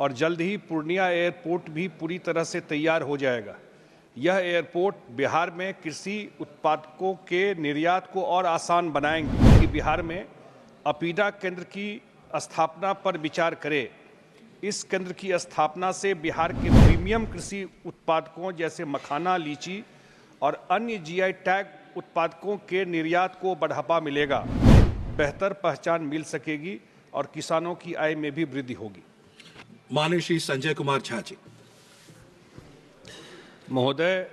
और जल्द ही पूर्णिया एयरपोर्ट भी पूरी तरह से तैयार हो जाएगा। यह एयरपोर्ट बिहार में कृषि उत्पादों के निर्यात को और आसान बनाएंगे कि बिहार में अपीडा केंद्र की स्थापना पर विचार करें। इस केंद्र की स्थापना से बिहार के प्रीमियम कृषि उत्पादों जैसे मखाना, लीची और अन्य जीआई टैग उत्पादों के निर्यात को बढ़ावा मिलेगा, बेहतर पहचान मिल सकेगी और किसानों की आय में भी वृद्धि होगी। माननीय श्री संजय कुमार झा जी। महोदय,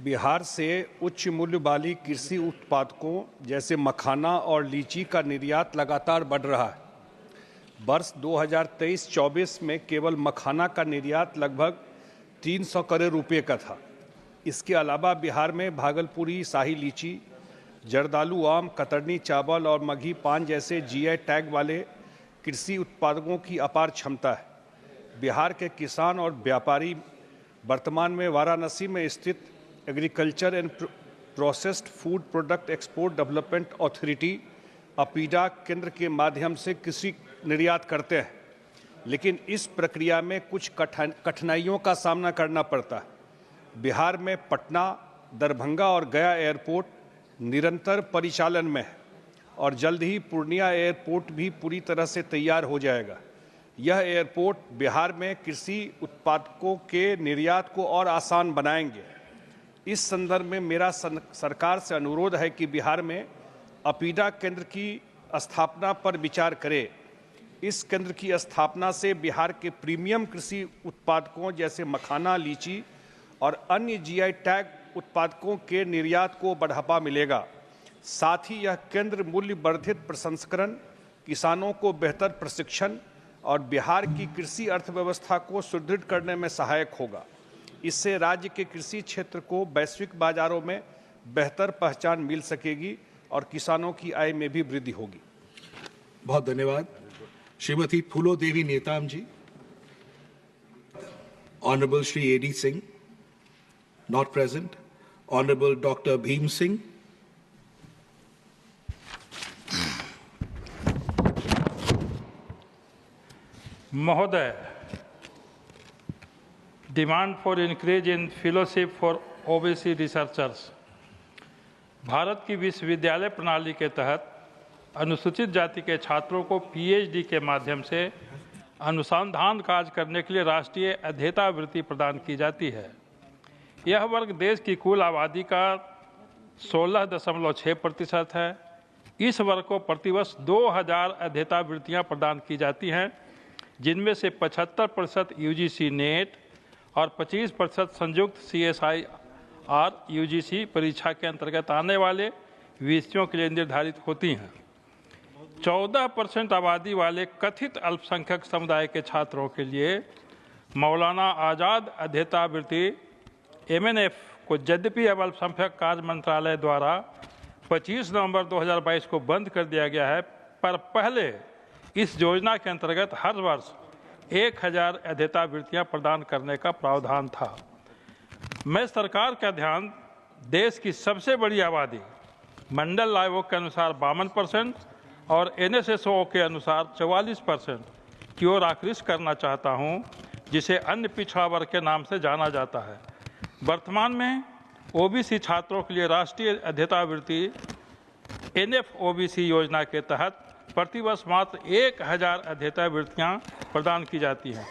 बिहार से उच्च मूल्य वाली कृषि उत्पादों जैसे मखाना और लीची का निर्यात लगातार बढ़ रहा है। वर्ष 2023-24 में केवल मखाना का निर्यात लगभग 300 करोड़ रुपए का था। इसके अलावा बिहार में भागलपुरी शाही लीची, जर्दालू आम, कतरनी चावल और मघी पान जैसे जीआई टैग वाले कृषि उत्पादों की अपार क्षमता है। बिहार के किसान और व्यापारी वर्तमान में वाराणसी में स्थित agriculture and processed food product export development authority APEDA केंद्र के माध्यम से कृषि निर्यात करते हैं, लेकिन इस प्रक्रिया में कुछ कठिनाइयों का सामना करना पड़ता है। बिहार में पटना, दरभंगा और गया एयरपोर्ट निरंतर परिचालन में है और जल्द ही पूर्णिया एयरपोर्ट भी पूरी तरह से तैयार हो जाएगा। यह एयरपोर्ट बिहार में कृषि उत्पादों के निर्यात को और आसान बनाएंगे। इस संदर्भ में मेरा सरकार से अनुरोध है कि बिहार में अपीडा केंद्र की स्थापना पर विचार करें। इस केंद्र की स्थापना से बिहार के प्रीमियम कृषि उत्पादों जैसे मखाना, लीची और अन्य जीआई टैग उत्पादों के निर्यात को बढ़ावा मिलेगा। साथ ही यह केंद्र मूल्य वर्धित प्रसंस्करण, किसानों को बेहतर प्रशिक्षण और बिहार की कृषि अर्थव्यवस्था को सुदृढ़ करने में सहायक होगा। इससे राज्य के कृषि क्षेत्र को वैश्विक बाजारों में बेहतर पहचान मिल सकेगी और किसानों की आय में भी वृद्धि होगी। बहुत धन्यवाद। Shrimati Phulo Devi Netam ji. Honourable Shri AD Singh, not present. Honourable doctor Bhim Singh. महोदय, demand for increase in fellowship for OBC researchers. Bharat की विश्वविद्यालय प्रणाली के तहत अनुसूचित जाति के छात्रों को पीएचडी के माध्यम से अनुसंधान कार्य करने के लिए राष्ट्रीय अध्येता वृत्ति प्रदान की जाती है। यह वर्ग देश की कुल आबादी का 16.6% है। इस वर्ग को प्रतिवर्ष 2000 अध्येता वृत्तियां प्रदान की जाती हैं, जिनमें से 75% यूजीसी नेट और 25% संयुक्त CSIR यूजीसी परीक्षा के अंतर्गत आने वाले विषयों के लिए निर्धारित होती हैं। 14% आबादी वाले कथित अल्पसंख्यक समुदाय के छात्रों के लिए मौलाना आज़ाद अध्येता वृत्ति MNF को यद्यपि अब अल्पसंख्यक कार्य मंत्रालय द्वारा 25 नवंबर 2022 को बंद कर दिया गया है, पर पहले इस योजना के अंतर्गत हर वर्ष 1000 अध्येता वृत्तियां प्रदान करने का प्रावधान था। मैं सरकार का ध्यान देश की सबसे बड़ी आबादी मंडल आयोग के अनुसार 52% और NSSO के अनुसार 44% की ओर आकृष्ट करना चाहता हूं, जिसे अन्य पिछड़ा वर्ग के नाम से जाना जाता है। वर्तमान में ओबीसी छात्रों के लिए राष्ट्रीय अध्येता वृत्ति NFOBC योजना के तहत प्रतिवर्ष मात्र 1000 अध्येता वृत्तियां प्रदान की जाती हैं।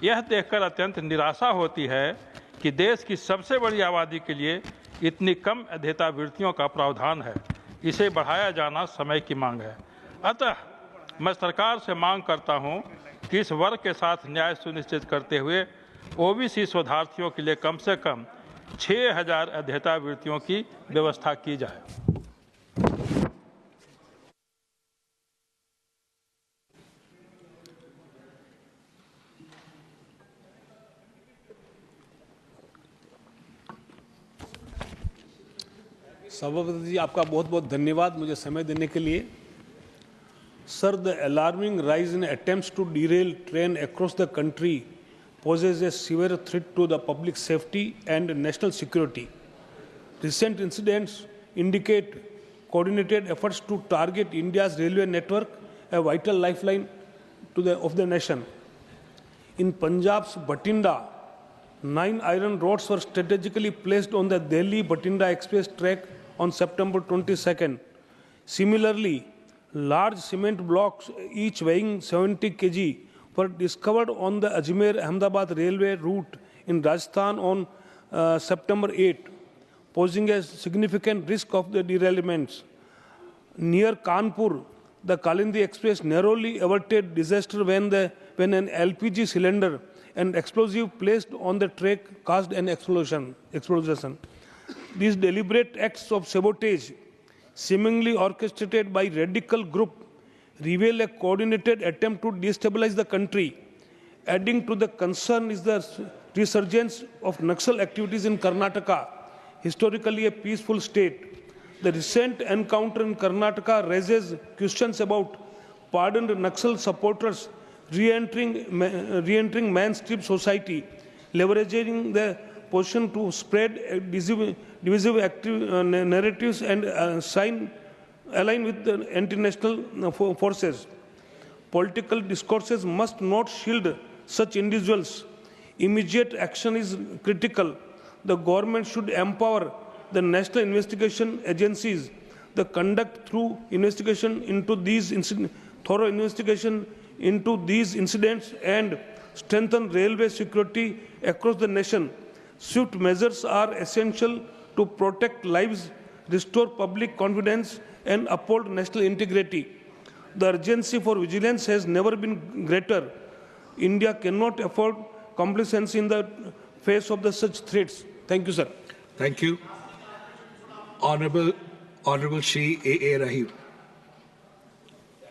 यह देखकर अत्यंत निराशा होती है कि देश की सबसे बड़ी आबादी के लिए इतनी कम अध्येता वृत्तियों का प्रावधान है। इसे बढ़ाया जाना समय की मांग है। अतः मैं सरकार से मांग करता हूं कि इस वर्ग के साथ न्याय सुनिश्चित करते हुए ओबीसी शोधार्थियों के लिए कम से कम 6000 अध्येता वृत्तियों की व्यवस्था की जाए। सभापति जी, आपका बहुत बहुत धन्यवाद मुझे समय देने के लिए। Sir, the alarming rise in attempts to derail train across the country poses a severe threat to the public safety and national security. Recent incidents indicate coordinated efforts to target India's railway network, a vital lifeline of the nation. In Punjab's Batinda, 9 iron rods were strategically placed on the Delhi-Batinda Express track on September 22nd. Similarly, large cement blocks, each weighing 70 kg, were discovered on the Ajmer-Ahmedabad railway route in Rajasthan on September 8, posing a significant risk of the derailments. Near Kanpur, the Kalindi Express narrowly averted disaster when an LPG cylinder and explosive placed on the track caused an explosion. These deliberate acts of sabotage, seemingly orchestrated by radical group, reveal a coordinated attempt to destabilize the country. Adding to the concern is the resurgence of Naxal activities in Karnataka, historically a peaceful state. The recent encounter in Karnataka raises questions about pardoned Naxal supporters re-entering mainstream society, leveraging their position to spread divisive narratives and align with the international forces. Political discourses must not shield such individuals. Immediate action is critical. The government should empower the national investigation agencies, the conduct through investigation into these thorough investigation into these incidents and strengthen railway security across the nation. Swift measures are essential to protect lives, restore public confidence, and uphold national integrity. The urgency for vigilance has never been greater. India cannot afford complacency in the face of such threats. Thank you, sir. Thank you. Honorable Shri A.A. Rahim.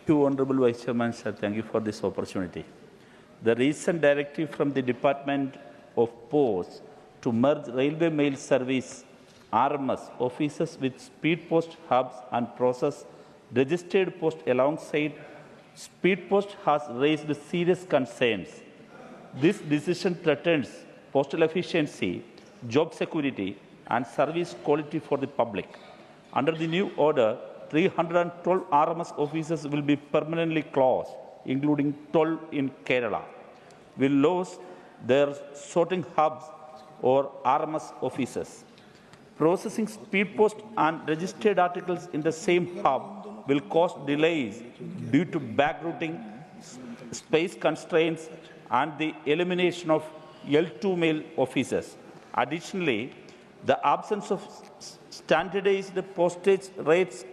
Thank you, Honorable Vice Chairman, sir. Thank you for this opportunity. The recent directive from the Department of Posts to merge Railway Mail Service RMS offices with speed post hubs and process registered post alongside speed post has raised serious concerns. This decision threatens postal efficiency, job security, and service quality for the public. Under the new order, 312 RMS offices will be permanently closed, including 12 in Kerala, will lose their sorting hubs or RMS offices. Processing speed post and registered articles in the same hub will cause delays due to backrouting, space constraints, and the elimination of L2 mail offices. Additionally, the absence of standardized postage rates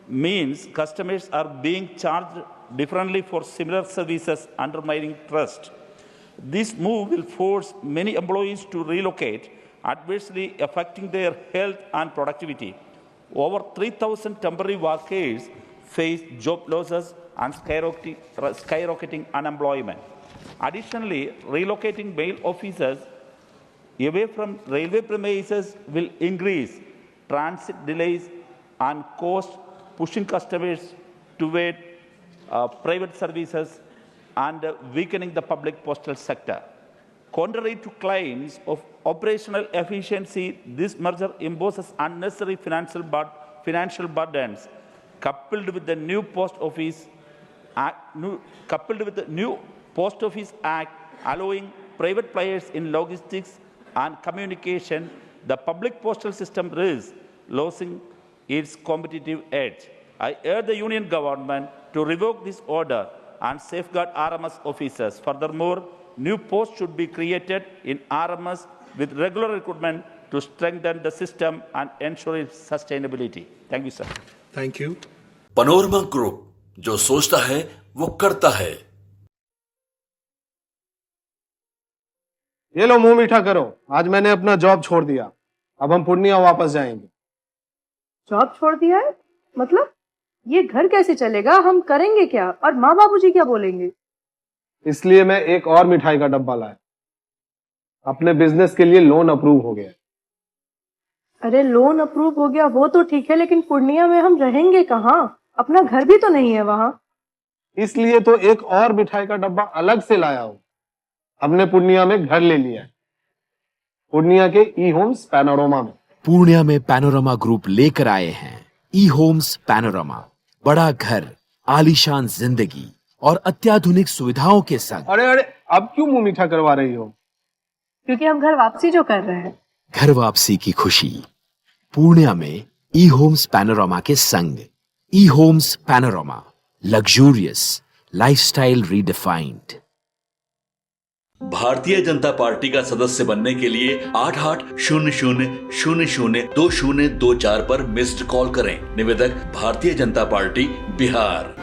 means customers are being charged differently for similar services, undermining trust. This move will force many employees to relocate, adversely affecting their health and productivity. Over 3,000 temporary workers face job losses and skyrocketing unemployment. Additionally, relocating mail offices away from railway premises will increase transit delays and cost, pushing customers toward private services and weakening the public postal sector. Contrary to claims of operational efficiency, this merger imposes unnecessary financial burdens, coupled with the new Post Office Act, allowing private players in logistics and communication. The public postal system risks losing its competitive edge. I urge the Union government to revoke this order and safeguard RMS officers. Furthermore, new posts should be created in RMS with regular recruitment to strengthen the system and ensure its sustainability. Thank you, sir. Thank you. Panorama group, जो सोचता है वो करता है। ये लो मुंह मीठा करो, आज मैंने अपना जॉब छोड़ दिया, अब हम पूर्णिया वापस जाएंगे। जॉब छोड़ दिया है? मतलब ये घर कैसे चलेगा? हम करेंगे क्या? और माँ बाबूजी क्या बोलेंगे? इसलिए मैं एक और मिठाई का डब्बा लाया। अपने बिजनेस के लिए लोन अप्रूव हो गया। अरे लोन अप्रूव हो गया वो तो ठीक है, लेकिन पूर्णिया में हम रहेंगे कहाँ? अपना घर भी तो नहीं है वहाँ। इसलिए तो एक और मिठाई का डब्बा अलग से लाया हूँ। हमने पूर्णिया में घर ले लिया है, पूर्णिया के ई होम्स पैनोरमा में। पूर्णिया में पैनोरमा ग्रुप लेकर आए हैं ई होम्स पैनोरमा। बड़ा घर, आलीशान जिंदगी और अत्याधुनिक सुविधाओं के संग अरे अरे, अब क्यों मुंह मीठा करवा रही हो? क्योंकि हम घर वापसी जो कर रहे हैं। घर वापसी की खुशी पूर्णिया में ई होम्स पैनोरामा के संग। ई homes panorama, luxurious lifestyle redefined. Bharatiya Janata party का सदस्य बनने के लिए 8800002024 पर मिस्ड कॉल करें। निवेदक भारतीय जनता पार्टी बिहार।